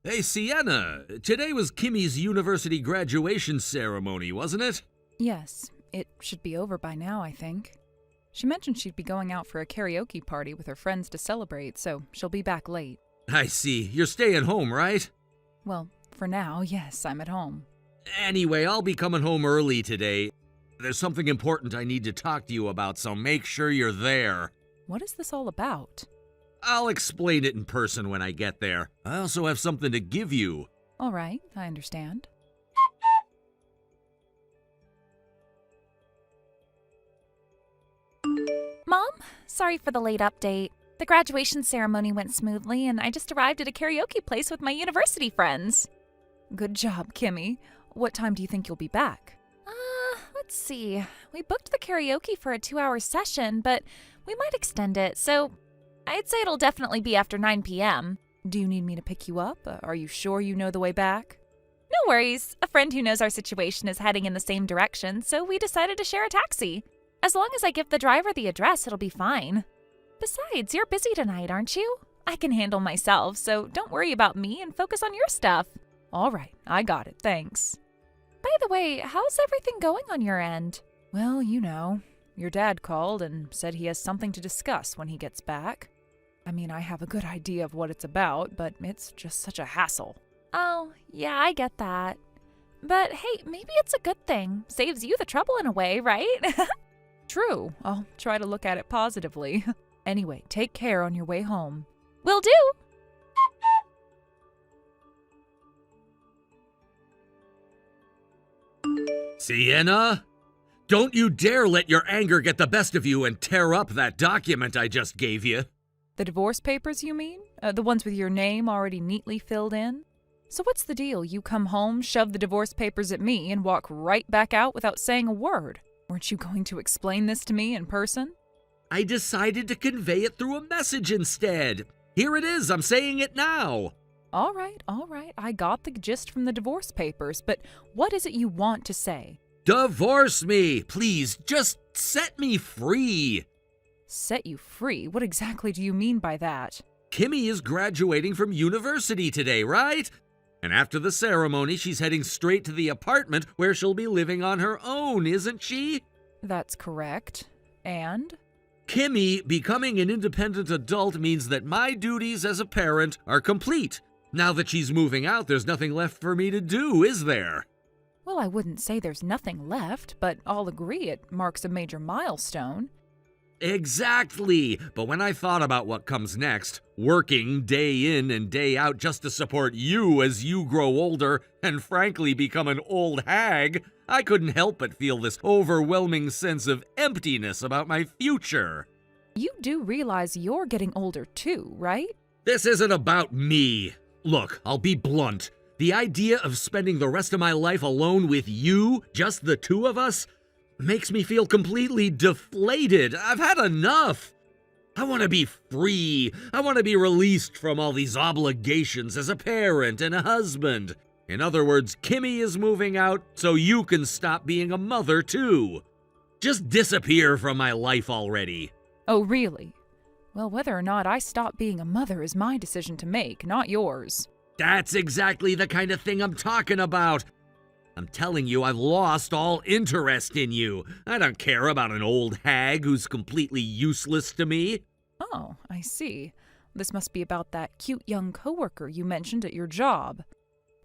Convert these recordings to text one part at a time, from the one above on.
Hey, Sienna, today was Kimmy's university graduation ceremony, wasn't it? Yes, it should be over by now, I think. She mentioned she'd be going out for a karaoke party with her friends to celebrate, so she'll be back late. I see. You're staying home, right? Well, for now, yes, I'm at home. Anyway, I'll be coming home early today. There's something important I need to talk to you about, so make sure you're there. What is this all about? I'll explain it in person when I get there. I also have something to give you. All right, I understand. Mom, sorry for the late update. The graduation ceremony went smoothly, and I just arrived at a karaoke place with my university friends. Good job, Kimmy. What time do you think you'll be back? Let's see. We booked the karaoke for a 2-hour session, but we might extend it, so I'd say it'll definitely be after 9 p.m. Do you need me to pick you up? Are you sure you know the way back? No worries. A friend who knows our situation is heading in the same direction, so we decided to share a taxi. As long as I give the driver the address, it'll be fine. Besides, you're busy tonight, aren't you? I can handle myself, so don't worry about me and focus on your stuff. All right, I got it, thanks. By the way, how's everything going on your end? Well, you know, your dad called and said he has something to discuss when he gets back. I mean, I have a good idea of what it's about, but it's just such a hassle. Oh, yeah, I get that. But hey, maybe it's a good thing. Saves you the trouble in a way, right? True. I'll try to look at it positively. Anyway, take care on your way home. Will do. Sienna? Don't you dare let your anger get the best of you and tear up that document I just gave you. The divorce papers, you mean? The ones with your name already neatly filled in? So what's the deal? You come home, shove the divorce papers at me, and walk right back out without saying a word. Weren't you going to explain this to me in person? I decided to convey it through a message instead. Here it is, I'm saying it now. All right. I got the gist from the divorce papers, but what is it you want to say? Divorce me, please, just set me free. Set you free? What exactly do you mean by that? Kimmy is graduating from university today, right? And after the ceremony, she's heading straight to the apartment where she'll be living on her own, isn't she? That's correct. And? Kimmy becoming an independent adult means that my duties as a parent are complete. Now that she's moving out, there's nothing left for me to do, is there? Well, I wouldn't say there's nothing left, but I'll agree it marks a major milestone. Exactly. But when I thought about what comes next, working day in and day out just to support you as you grow older and frankly become an old hag, I couldn't help but feel this overwhelming sense of emptiness about my future. You do realize you're getting older too, right? This isn't about me. Look, I'll be blunt. The idea of spending the rest of my life alone with you, just the two of us, makes me feel completely deflated. I've had enough. I want to be free. I want to be released from all these obligations as a parent and a husband. In other words, Kimmy is moving out, so you can stop being a mother too. Just disappear from my life already. Oh, really? Well, whether or not I stop being a mother is my decision to make, not yours. That's exactly the kind of thing I'm talking about. I'm telling you, I've lost all interest in you. I don't care about an old hag who's completely useless to me. Oh, I see. This must be about that cute young coworker you mentioned at your job.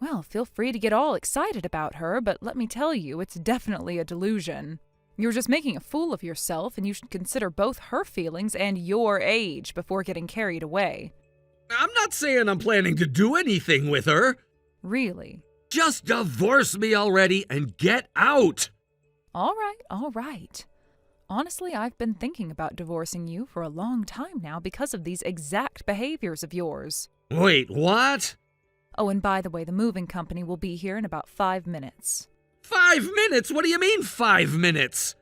Well, feel free to get all excited about her, but let me tell you, it's definitely a delusion. You're just making a fool of yourself, and you should consider both her feelings and your age before getting carried away. I'm not saying I'm planning to do anything with her. Really? Just divorce me already and get out! All right. Honestly, I've been thinking about divorcing you for a long time now because of these exact behaviors of yours. Wait, what? Oh, and by the way, the moving company will be here in about 5 minutes. 5 minutes? What do you mean 5 minutes?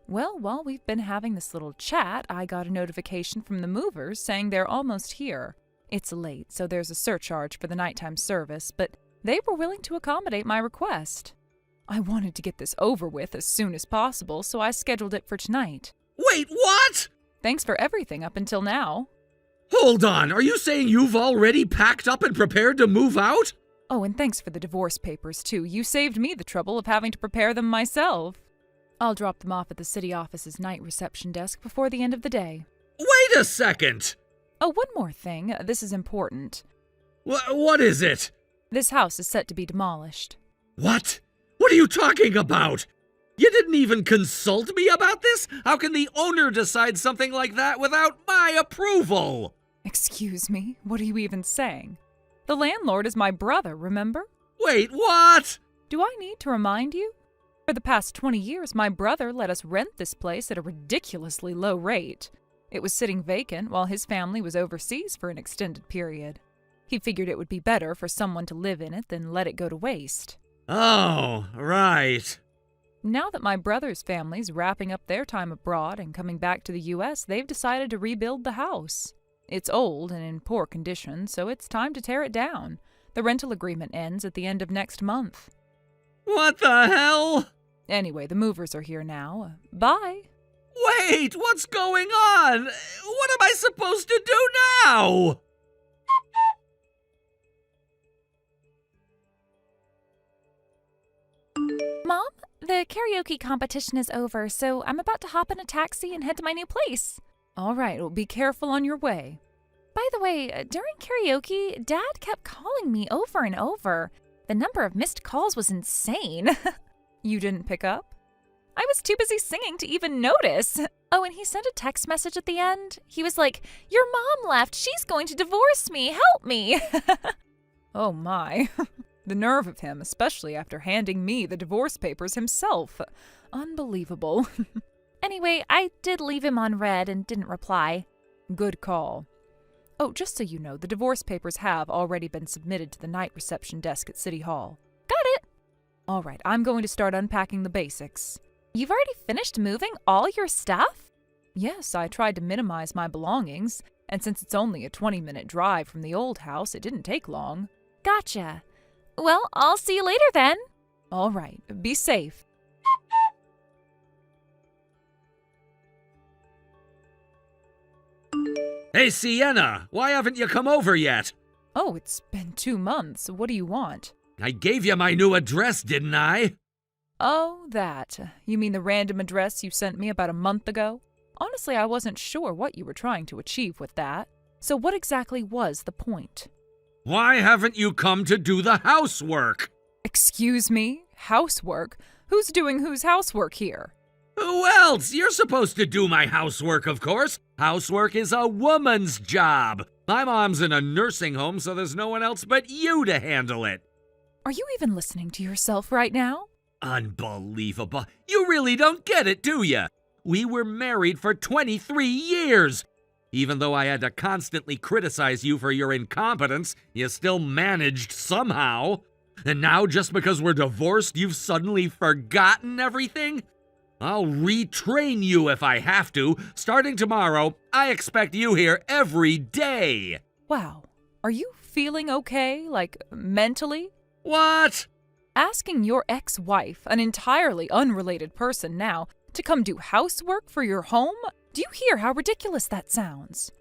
Well, while we've been having this little chat, I got a notification from the movers saying they're almost here. It's late, so there's a surcharge for the nighttime service, but they were willing to accommodate my request. I wanted to get this over with as soon as possible, so I scheduled it for tonight. Wait, what? Thanks for everything up until now. Hold on, are you saying you've already packed up and prepared to move out? Oh, and thanks for the divorce papers, too. You saved me the trouble of having to prepare them myself. I'll drop them off at the city office's night reception desk before the end of the day. Wait a second! Oh, one more thing. This is important. What is it? This house is set to be demolished. What? What are you talking about? You didn't even consult me about this? How can the owner decide something like that without my approval? Excuse me? What are you even saying? The landlord is my brother, remember? Wait, what? Do I need to remind you? For the past 20 years, my brother let us rent this place at a ridiculously low rate. It was sitting vacant while his family was overseas for an extended period. He figured it would be better for someone to live in it than let it go to waste. Oh, right. Now that my brother's family's wrapping up their time abroad and coming back to the U.S., they've decided to rebuild the house. It's old and in poor condition, so it's time to tear it down. The rental agreement ends at the end of next month. What the hell? Anyway, the movers are here now. Bye. Wait, what's going on? What am I supposed to do now? Mom, the karaoke competition is over, so I'm about to hop in a taxi and head to my new place. All right, well, be careful on your way. By the way, during karaoke, Dad kept calling me over and over. The number of missed calls was insane. You didn't pick up? I was too busy singing to even notice. Oh, and he sent a text message at the end. He was like, "Your mom left. She's going to divorce me. Help me." Oh my. The nerve of him, especially after handing me the divorce papers himself. Unbelievable. Anyway, I did leave him on red and didn't reply. Good call. Oh, just so you know, the divorce papers have already been submitted to the night reception desk at City Hall. Got it. All right, I'm going to start unpacking the basics. You've already finished moving all your stuff? Yes, I tried to minimize my belongings, and since it's only a 20-minute drive from the old house, it didn't take long. Gotcha. Well, I'll see you later then. All right, be safe. Hey, Sienna, why haven't you come over yet? Oh, it's been 2 months. What do you want? I gave you my new address, didn't I? Oh, that. You mean the random address you sent me about a month ago? Honestly, I wasn't sure what you were trying to achieve with that. So what exactly was the point? Why haven't you come to do the housework? Excuse me? Housework? Who's doing whose housework here? Who else? You're supposed to do my housework, of course. Housework is a woman's job. My mom's in a nursing home, so there's no one else but you to handle it. Are you even listening to yourself right now? Unbelievable. You really don't get it, do you? We were married for 23 years. Even though I had to constantly criticize you for your incompetence, you still managed somehow. And now, just because we're divorced, you've suddenly forgotten everything? I'll retrain you if I have to. Starting tomorrow, I expect you here every day. Wow. Are you feeling okay, like mentally? What? Asking your ex-wife, an entirely unrelated person now, to come do housework for your home? Do you hear how ridiculous that sounds?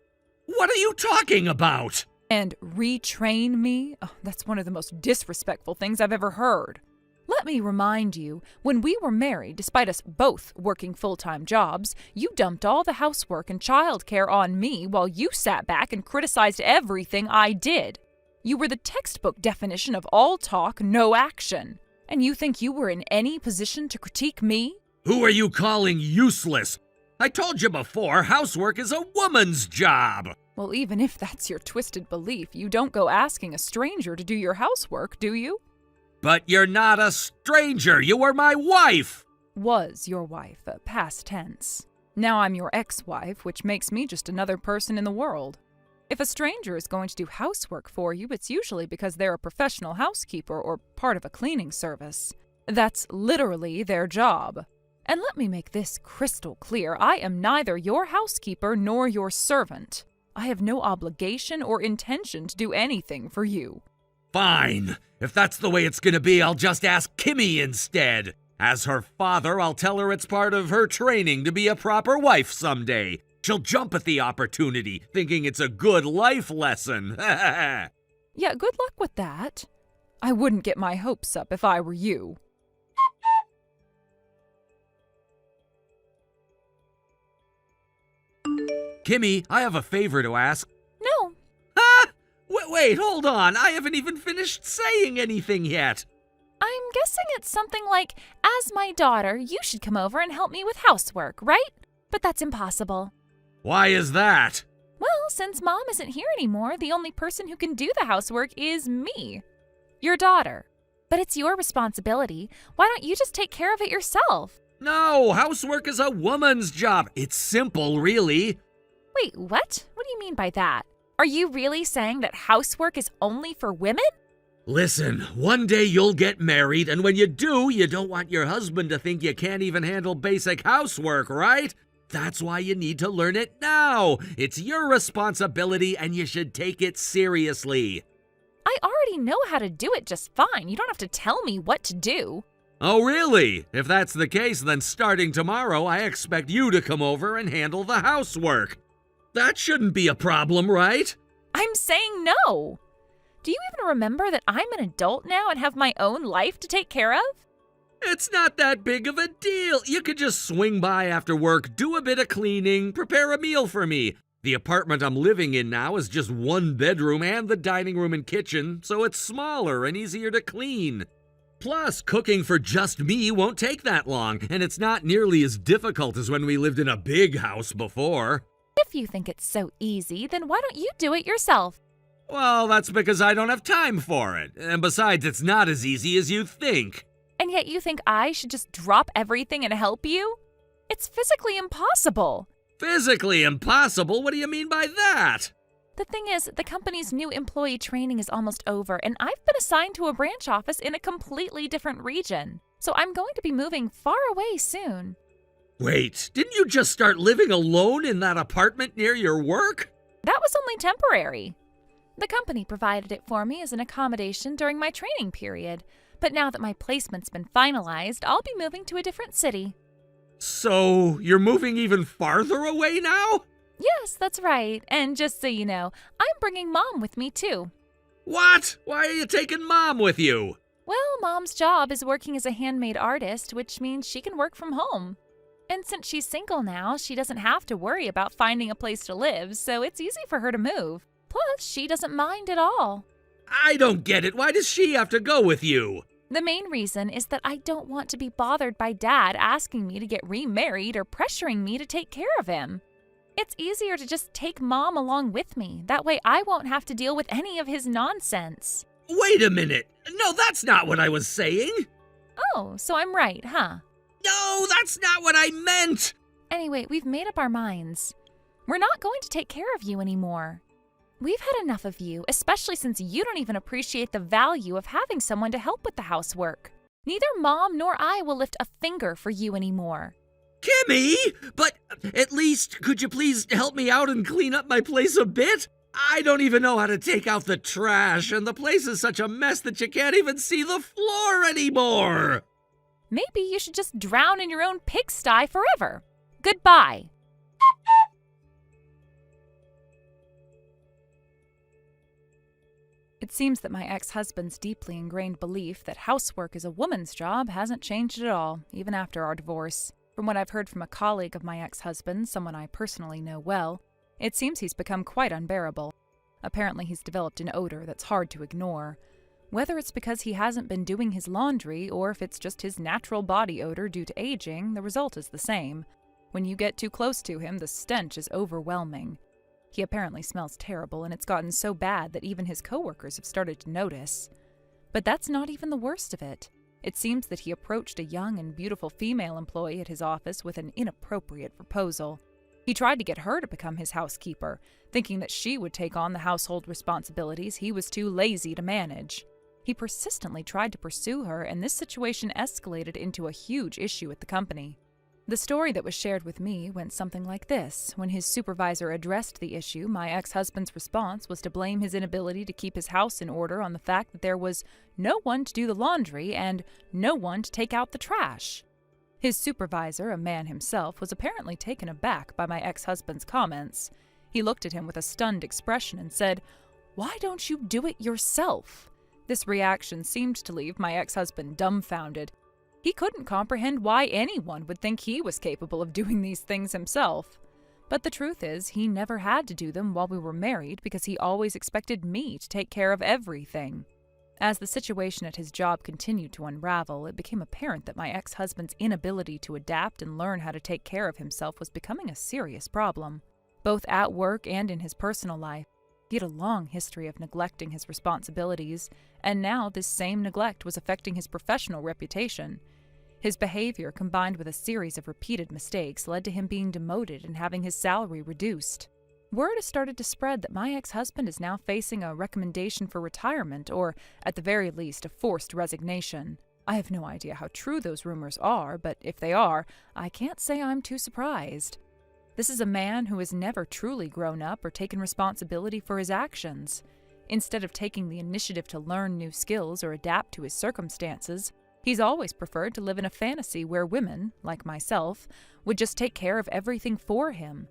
What are you talking about? And retrain me? Oh, that's one of the most disrespectful things I've ever heard. Let me remind you, when we were married, despite us both working full-time jobs, you dumped all the housework and childcare on me while you sat back and criticized everything I did. You were the textbook definition of all talk, no action. And you think you were in any position to critique me? Who are you calling useless? I told you before, housework is a woman's job. Well, even if that's your twisted belief, you don't go asking a stranger to do your housework, do you? But you're not a stranger. You were my wife. Was your wife, past tense. Now I'm your ex-wife, which makes me just another person in the world. If a stranger is going to do housework for you, it's usually because they're a professional housekeeper or part of a cleaning service. That's literally their job. And let me make this crystal clear. I am neither your housekeeper nor your servant. I have no obligation or intention to do anything for you. Fine. If that's the way it's gonna be, I'll just ask Kimmy instead. As her father, I'll tell her it's part of her training to be a proper wife someday. She'll jump at the opportunity, thinking it's a good life lesson. Yeah, good luck with that. I wouldn't get my hopes up if I were you. Kimmy, I have a favor to ask. No. Ah! Wait, hold on. I haven't even finished saying anything yet. I'm guessing it's something like, as my daughter, you should come over and help me with housework, right? But that's impossible. Why is that? Well, since Mom isn't here anymore, the only person who can do the housework is me, your daughter. But it's your responsibility. Why don't you just take care of it yourself? No, housework is a woman's job. It's simple, really. Wait, what? What do you mean by that? Are you really saying that housework is only for women? Listen, one day you'll get married, and when you do, you don't want your husband to think you can't even handle basic housework, right? That's why you need to learn it now. It's your responsibility, and you should take it seriously. I already know how to do it just fine. You don't have to tell me what to do. Oh, really? If that's the case, then starting tomorrow, I expect you to come over and handle the housework. That shouldn't be a problem, right? I'm saying no. Do you even remember that I'm an adult now and have my own life to take care of? It's not that big of a deal. You could just swing by after work, do a bit of cleaning, prepare a meal for me. The apartment I'm living in now is just one bedroom and the dining room and kitchen, so it's smaller and easier to clean. Plus, cooking for just me won't take that long, and it's not nearly as difficult as when we lived in a big house before. If you think it's so easy, then why don't you do it yourself? Well, that's because I don't have time for it. And besides, it's not as easy as you think. And yet you think I should just drop everything and help you? It's physically impossible. Physically impossible? What do you mean by that? The thing is, the company's new employee training is almost over, and I've been assigned to a branch office in a completely different region. So I'm going to be moving far away soon. Wait, didn't you just start living alone in that apartment near your work? That was only temporary. The company provided it for me as an accommodation during my training period. But now that my placement's been finalized, I'll be moving to a different city. So, you're moving even farther away now? Yes, that's right. And just so you know, I'm bringing Mom with me too. What? Why are you taking Mom with you? Well, Mom's job is working as a handmade artist, which means she can work from home. And since she's single now, she doesn't have to worry about finding a place to live, so it's easy for her to move. Plus, she doesn't mind at all. I don't get it. Why does she have to go with you? The main reason is that I don't want to be bothered by Dad asking me to get remarried or pressuring me to take care of him. It's easier to just take Mom along with me. That way I won't have to deal with any of his nonsense. Wait a minute. No, that's not what I was saying. Oh, so I'm right, huh? No, that's not what I meant. Anyway, we've made up our minds. We're not going to take care of you anymore. We've had enough of you, especially since you don't even appreciate the value of having someone to help with the housework. Neither Mom nor I will lift a finger for you anymore. Kimmy! But at least, could you please help me out and clean up my place a bit? I don't even know how to take out the trash, and the place is such a mess that you can't even see the floor anymore. Maybe you should just drown in your own pigsty forever. Goodbye. It seems that my ex-husband's deeply ingrained belief that housework is a woman's job hasn't changed at all, even after our divorce. From what I've heard from a colleague of my ex-husband, someone I personally know well, it seems he's become quite unbearable. Apparently he's developed an odor that's hard to ignore. Whether it's because he hasn't been doing his laundry or if it's just his natural body odor due to aging, the result is the same. When you get too close to him, the stench is overwhelming. He apparently smells terrible, and it's gotten so bad that even his coworkers have started to notice. But that's not even the worst of it. It seems that he approached a young and beautiful female employee at his office with an inappropriate proposal. He tried to get her to become his housekeeper, thinking that she would take on the household responsibilities he was too lazy to manage. He persistently tried to pursue her, and this situation escalated into a huge issue at the company. The story that was shared with me went something like this. When his supervisor addressed the issue, my ex-husband's response was to blame his inability to keep his house in order on the fact that there was no one to do the laundry and no one to take out the trash. His supervisor, a man himself, was apparently taken aback by my ex-husband's comments. He looked at him with a stunned expression and said, "Why don't you do it yourself?" This reaction seemed to leave my ex-husband dumbfounded. He couldn't comprehend why anyone would think he was capable of doing these things himself. But the truth is, he never had to do them while we were married because he always expected me to take care of everything. As the situation at his job continued to unravel, it became apparent that my ex-husband's inability to adapt and learn how to take care of himself was becoming a serious problem, both at work and in his personal life. He had a long history of neglecting his responsibilities, and now this same neglect was affecting his professional reputation. His behavior, combined with a series of repeated mistakes, led to him being demoted and having his salary reduced. Word has started to spread that my ex-husband is now facing a recommendation for retirement, or, at the very least, a forced resignation. I have no idea how true those rumors are, but if they are, I can't say I'm too surprised. This is a man who has never truly grown up or taken responsibility for his actions. Instead of taking the initiative to learn new skills or adapt to his circumstances, he's always preferred to live in a fantasy where women, like myself, would just take care of everything for him.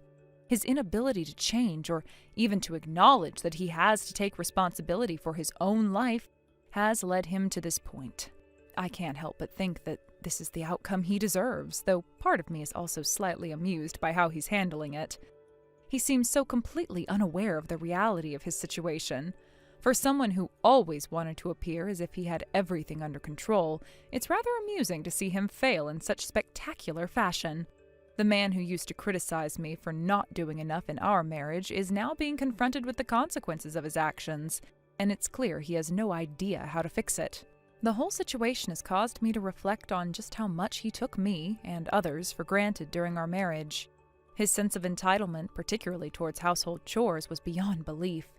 His inability to change, or even to acknowledge that he has to take responsibility for his own life, has led him to this point. I can't help but think that this is the outcome he deserves, though part of me is also slightly amused by how he's handling it. He seems so completely unaware of the reality of his situation. For someone who always wanted to appear as if he had everything under control, it's rather amusing to see him fail in such spectacular fashion. The man who used to criticize me for not doing enough in our marriage is now being confronted with the consequences of his actions, and it's clear he has no idea how to fix it. The whole situation has caused me to reflect on just how much he took me, and others, for granted during our marriage. His sense of entitlement, particularly towards household chores, was beyond belief.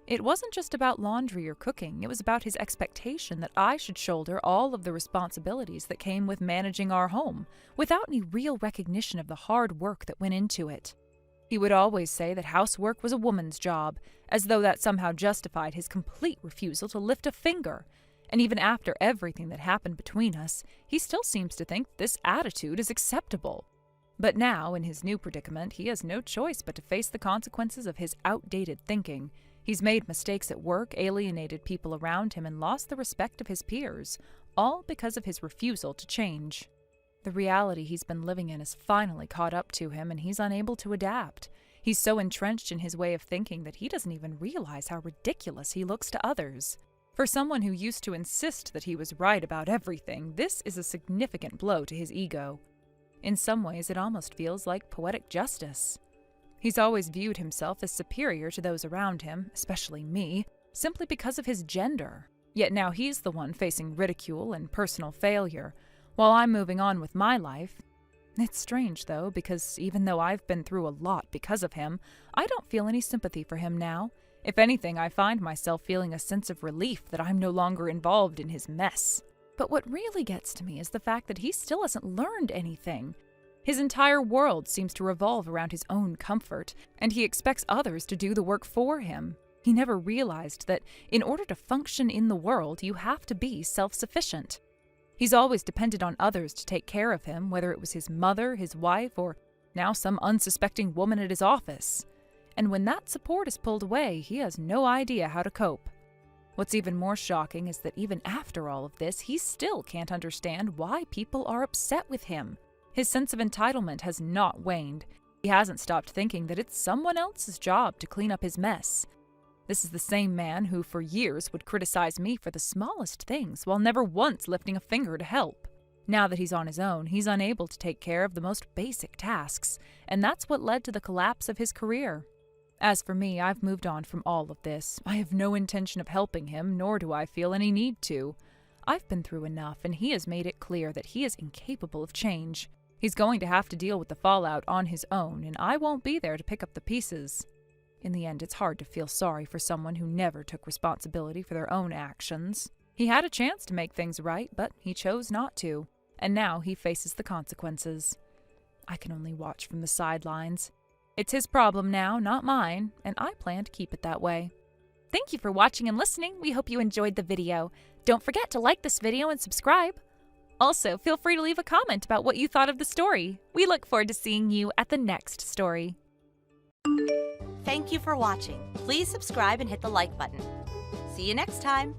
It wasn't just about laundry or cooking, it was about his expectation that I should shoulder all of the responsibilities that came with managing our home, without any real recognition of the hard work that went into it. He would always say that housework was a woman's job, as though that somehow justified his complete refusal to lift a finger. And even after everything that happened between us, he still seems to think this attitude is acceptable. But now, in his new predicament, he has no choice but to face the consequences of his outdated thinking. He's made mistakes at work, alienated people around him, and lost the respect of his peers, all because of his refusal to change. The reality he's been living in has finally caught up to him, and he's unable to adapt. He's so entrenched in his way of thinking that he doesn't even realize how ridiculous he looks to others. For someone who used to insist that he was right about everything, this is a significant blow to his ego. In some ways, it almost feels like poetic justice. He's always viewed himself as superior to those around him, especially me, simply because of his gender. Yet now he's the one facing ridicule and personal failure, while I'm moving on with my life. It's strange, though, because even though I've been through a lot because of him, I don't feel any sympathy for him now. If anything, I find myself feeling a sense of relief that I'm no longer involved in his mess. But what really gets to me is the fact that he still hasn't learned anything. His entire world seems to revolve around his own comfort, and he expects others to do the work for him. He never realized that in order to function in the world, you have to be self-sufficient. He's always depended on others to take care of him, whether it was his mother, his wife, or now some unsuspecting woman at his office. And when that support is pulled away, he has no idea how to cope. What's even more shocking is that even after all of this, he still can't understand why people are upset with him. His sense of entitlement has not waned. He hasn't stopped thinking that it's someone else's job to clean up his mess. This is the same man who for years would criticize me for the smallest things while never once lifting a finger to help. Now that he's on his own, he's unable to take care of the most basic tasks, and that's what led to the collapse of his career. As for me, I've moved on from all of this. I have no intention of helping him, nor do I feel any need to. I've been through enough, and he has made it clear that he is incapable of change. He's going to have to deal with the fallout on his own, and I won't be there to pick up the pieces. In the end, it's hard to feel sorry for someone who never took responsibility for their own actions. He had a chance to make things right, but he chose not to, and now he faces the consequences. I can only watch from the sidelines. It's his problem now, not mine, and I plan to keep it that way. Thank you for watching and listening. We hope you enjoyed the video. Don't forget to like this video and subscribe. Also, feel free to leave a comment about what you thought of the story. We look forward to seeing you at the next story. Thank you for watching. Please subscribe and hit the like button. See you next time.